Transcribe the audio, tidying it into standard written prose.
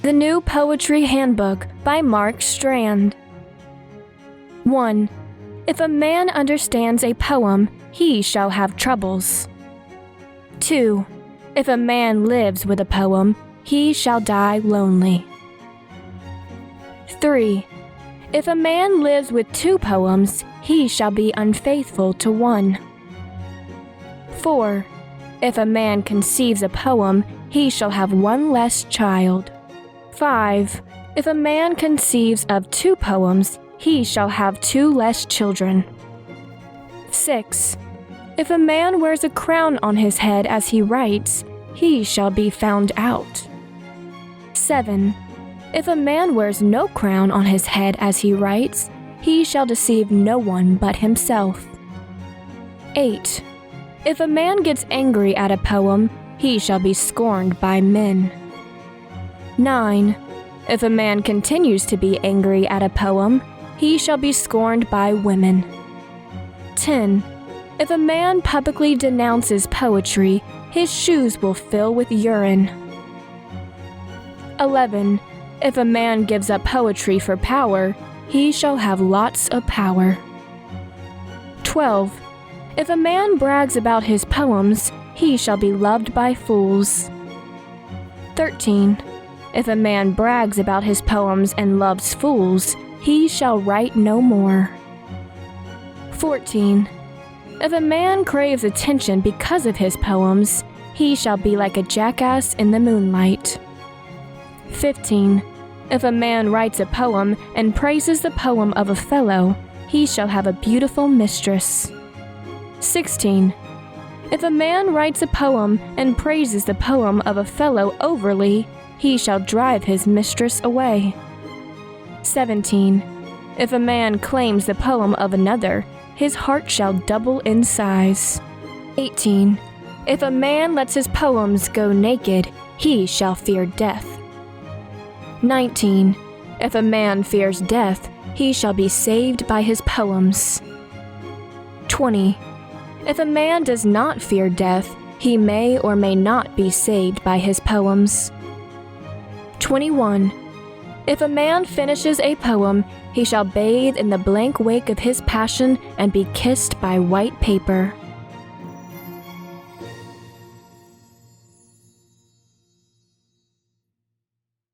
The New Poetry Handbook by Mark Strand. 1. If a man understands a poem, he shall have troubles. 2. If a man lives with a poem, he shall die lonely. 3. If a man lives with 2 poems, he shall be unfaithful to 1. 4. If a man conceives a poem, he shall have 1 less child. 5. If a man conceives of 2 poems, he shall have 2 less children. 6. If a man wears a crown on his head as he writes, he shall be found out. 7. If a man wears no crown on his head as he writes, he shall deceive no one but himself. 8. If a man gets angry at a poem, he shall be scorned by men. 9. If a man continues to be angry at a poem, he shall be scorned by women. 10. If a man publicly denounces poetry, his shoes will fill with urine. 11. If a man gives up poetry for power, he shall have lots of power. 12. If a man brags about his poems, he shall be loved by fools. 13. If a man brags about his poems and loves fools, he shall write no more. 14. If a man craves attention because of his poems, he shall be like a jackass in the moonlight. 15. If a man writes a poem and praises the poem of a fellow, he shall have a beautiful mistress. 16. If a man writes a poem and praises the poem of a fellow overly, he shall drive his mistress away. 17. If a man claims the poem of another, his heart shall double in size. 18. If a man lets his poems go naked, he shall fear death. 19. If a man fears death, he shall be saved by his poems. 20. If a man does not fear death, he may or may not be saved by his poems. 21. If a man finishes a poem, he shall bathe in the blank wake of his passion and be kissed by white paper.